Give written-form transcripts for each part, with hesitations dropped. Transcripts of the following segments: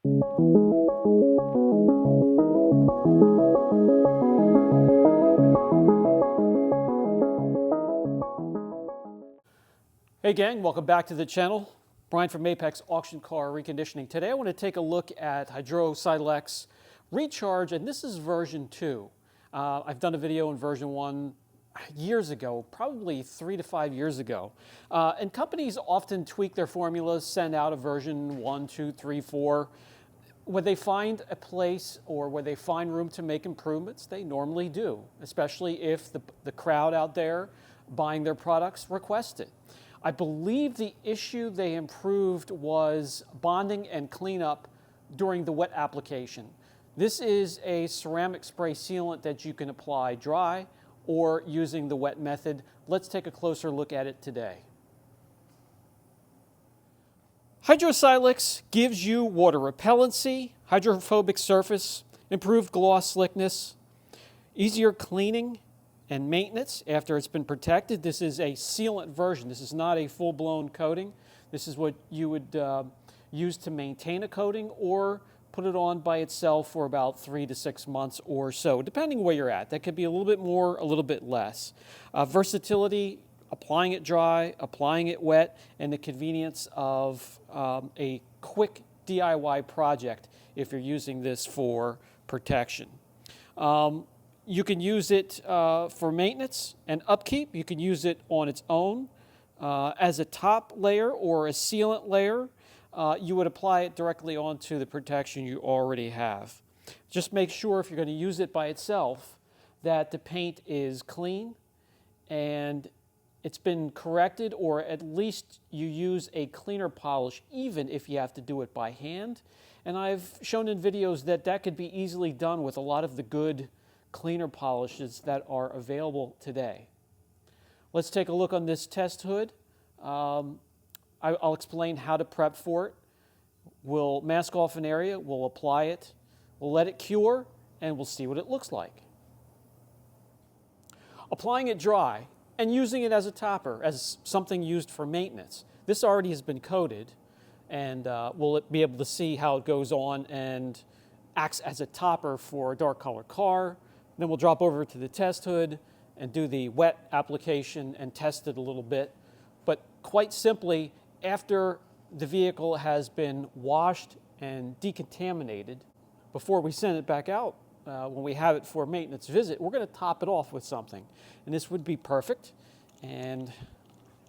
Hey gang, welcome back to the channel. Brian from Apex Auction Car Reconditioning. Today I want to take a look at HydroSilex Recharge, and this is version 2. I've done a video in version 1 years ago, probably 3 to 5 years ago. And companies often tweak their formulas, send out a version 1, 2, 3, 4. When they find a place or where they find room to make improvements, they normally do, especially if the crowd out there buying their products request it. I believe the issue they improved was bonding and cleanup during the wet application. This is a ceramic spray sealant that you can apply dry or using the wet method. Let's take a closer look at it today. HydroSilex gives you water repellency, hydrophobic surface, improved gloss slickness, easier cleaning and maintenance after it's been protected. This is a sealant version. This is not a full-blown coating. This is what you would use to maintain a coating or put it on by itself for about 3 to 6 months or so, depending where you're at. That could be a little bit more, a little bit less. Versatility, applying it dry, applying it wet, and the convenience of a quick DIY project if you're using this for protection. You can use it for maintenance and upkeep. You can use it on its own as a top layer or a sealant layer. You would apply it directly onto the protection you already have. Just make sure if you're going to use it by itself that the paint is clean and it's been corrected, or at least you use a cleaner polish even if you have to do it by hand. And I've shown in videos that that could be easily done with a lot of the good cleaner polishes that are available today. Let's take a look on this test hood. I'll explain how to prep for it. We'll mask off an area, we'll apply it, we'll let it cure, and we'll see what it looks like. Applying it dry and using it as a topper, as something used for maintenance. This already has been coated, and we'll be able to see how it goes on and acts as a topper for a dark color car. Then we'll drop over to the test hood and do the wet application and test it a little bit. But quite simply, after the vehicle has been washed and decontaminated, before we send it back out, when we have it for a maintenance visit, we're going to top it off with something. And this would be perfect. And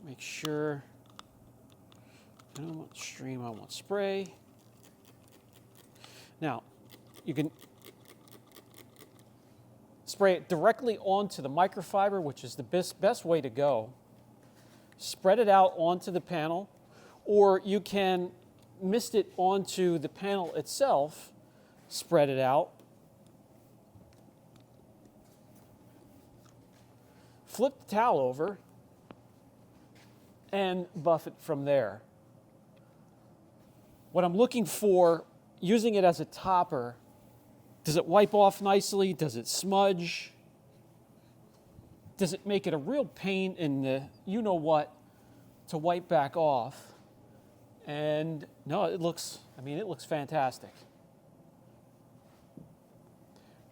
make sure, I don't want stream, I want spray. Now, you can spray it directly onto the microfiber, which is the best way to go. Spread it out onto the panel, or you can mist it onto the panel itself, spread it out, flip the towel over, and buff it from there. What I'm looking for, using it as a topper, does it wipe off nicely? Does it smudge? Does it make it a real pain in the you-know-what to wipe back off? And no, it looks fantastic.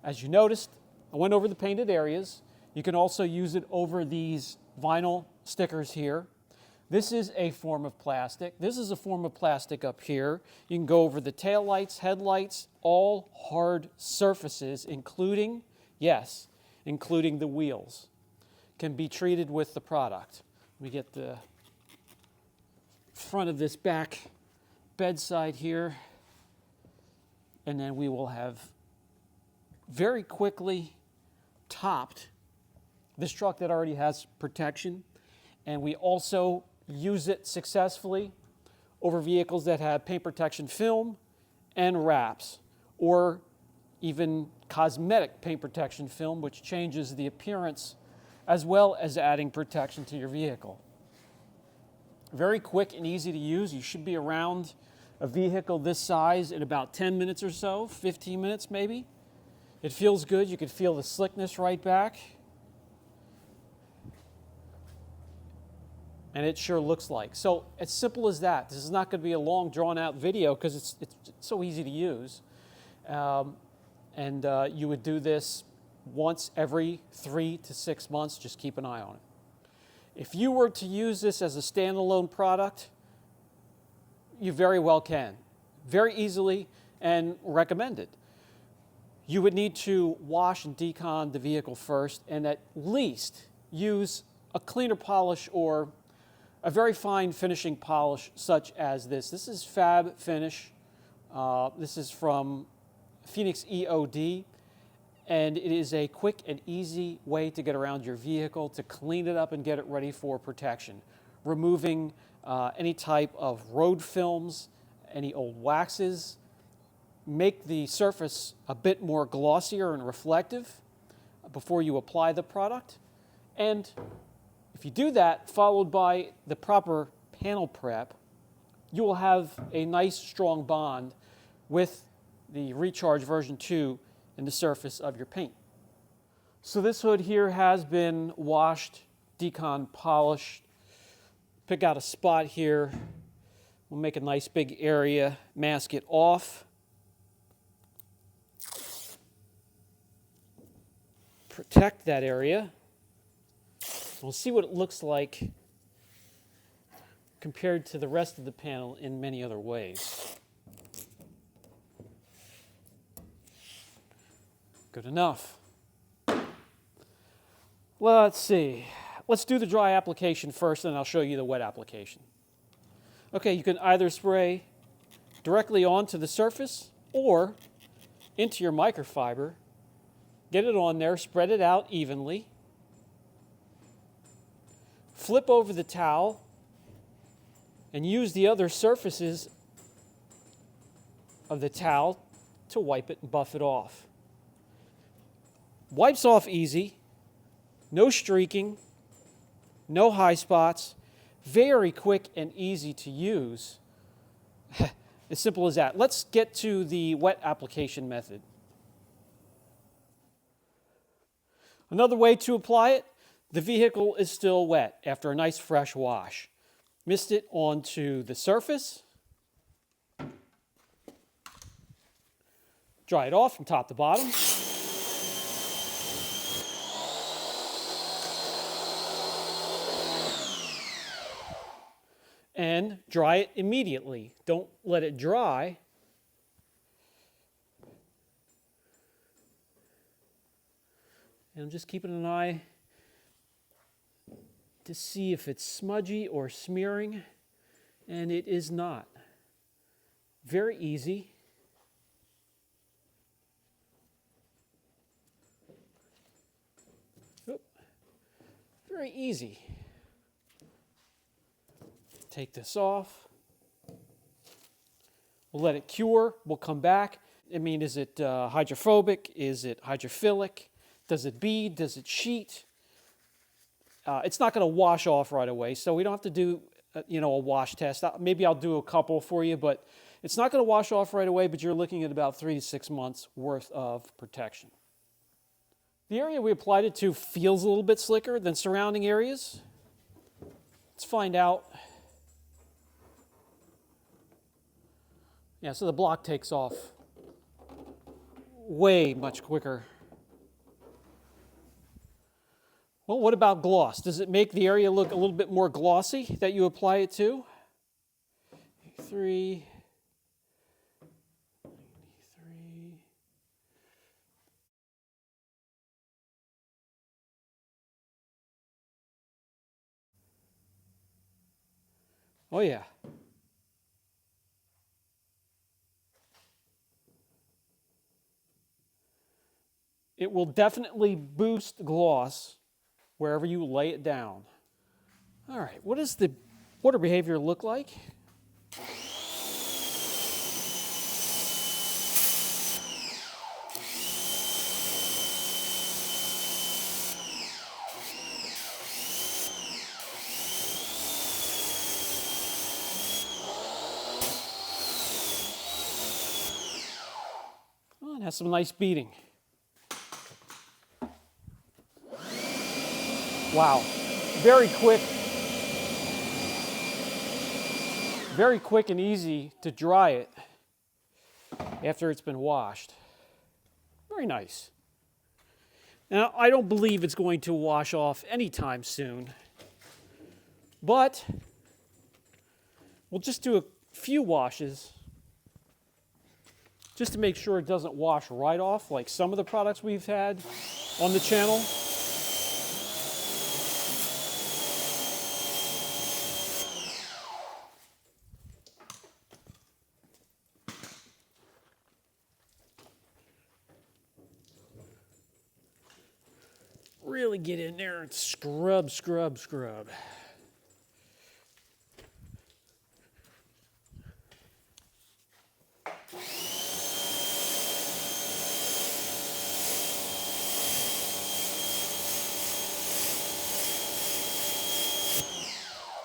As you noticed, I went over the painted areas. You can also use it over these vinyl stickers here. This is a form of plastic. This is a form of plastic up here. You can go over the taillights, headlights, all hard surfaces, including the wheels, can be treated with the product. Let me get the front of this back bedside here, and then we will have very quickly topped this truck that already has protection, and we also use it successfully over vehicles that have paint protection film and wraps, or even cosmetic paint protection film, which changes the appearance as well as adding protection to your vehicle. Very quick and easy to use. You should be around a vehicle this size in about 10 minutes or so, 15 minutes maybe. It feels good. You can feel the slickness right back. and it sure looks like. So it's simple as that. This is not going to be a long, drawn-out video because it's so easy to use. You would do this once every 3 to 6 months. Just keep an eye on it. If you were to use this as a standalone product, you very well can. Very easily and recommended. You would need to wash and decon the vehicle first and at least use a cleaner polish or a very fine finishing polish such as this. This is Fab Finish. This is from Phoenix EOD, and it is a quick and easy way to get around your vehicle, to clean it up and get it ready for protection. Removing any type of road films, any old waxes, make the surface a bit more glossier and reflective before you apply the product. And if you do that, followed by the proper panel prep, you will have a nice strong bond with the Recharge version 2 in the surface of your paint. So this hood here has been washed, decon, polished. Pick out a spot here. We'll make a nice big area, mask it off. Protect that area. We'll see what it looks like compared to the rest of the panel in many other ways. Good enough. Let's see. Let's do the dry application first, and I'll show you the wet application. Okay, you can either spray directly onto the surface or into your microfiber. Get it on there, spread it out evenly. Flip over the towel and use the other surfaces of the towel to wipe it and buff it off. Wipes off easy, no streaking, no high spots, very quick and easy to use. As simple as that. Let's get to the wet application method. Another way to apply it, the vehicle is still wet after a nice fresh wash. Mist it onto the surface. Dry it off from top to bottom. And dry it immediately. Don't let it dry. And I'm just keeping an eye to see if it's smudgy or smearing, and it is not. Very easy. Oop. Very easy. Take this off. We'll let it cure. We'll come back. I mean, is it hydrophobic? Is it hydrophilic? Does it bead? Does it sheet? It's not going to wash off right away, so we don't have to do a wash test. Maybe I'll do a couple for you, but it's not going to wash off right away, but you're looking at about 3 to 6 months worth of protection. The area we applied it to feels a little bit slicker than surrounding areas. Let's find out. Yeah, so the block takes off way much quicker. Well, what about gloss? Does it make the area look a little bit more glossy that you apply it to? 93. Oh, yeah. It will definitely boost gloss wherever you lay it down. All right, what does the water behavior look like? Oh, it has some nice beading. Wow, very quick, very quick and easy to dry it after it's been washed. Very nice. Now, I don't believe it's going to wash off anytime soon, but we'll just do a few washes just to make sure it doesn't wash right off like some of the products we've had on the channel. Really get in there and scrub, scrub, scrub.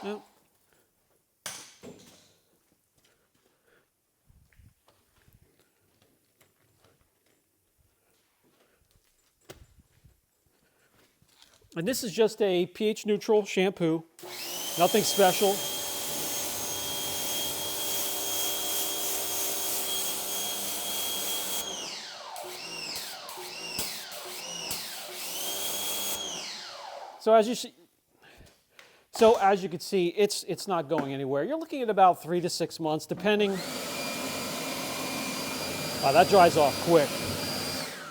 No. And this is just a pH neutral shampoo, nothing special. So as you can see, it's not going anywhere. You're looking at about 3 to 6 months, depending. Wow, that dries off quick,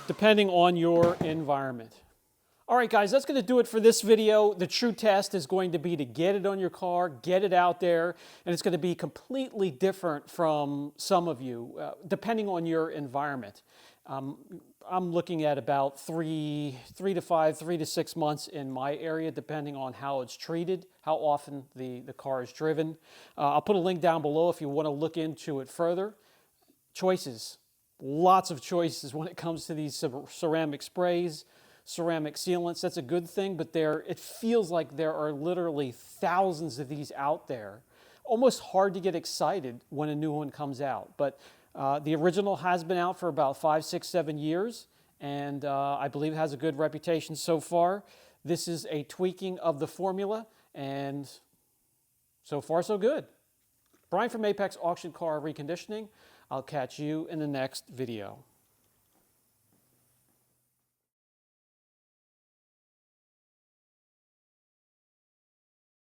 depending on your environment. All right, guys, that's going to do it for this video. The true test is going to be to get it on your car, get it out there, and it's going to be completely different from some of you, depending on your environment. I'm looking at about 3 to 6 months in my area, depending on how it's treated, how often the car is driven. I'll put a link down below if you want to look into it further. Choices, lots of choices when it comes to these ceramic sprays, ceramic sealants. That's a good thing, but it feels like there are literally thousands of these out there. Almost hard to get excited when a new one comes out, but the original has been out for about 5, 6, 7 years, and I believe it has a good reputation so far. This is a tweaking of the formula, and so far so good. Brian from Apex Auction Car Reconditioning. I'll catch you in the next video.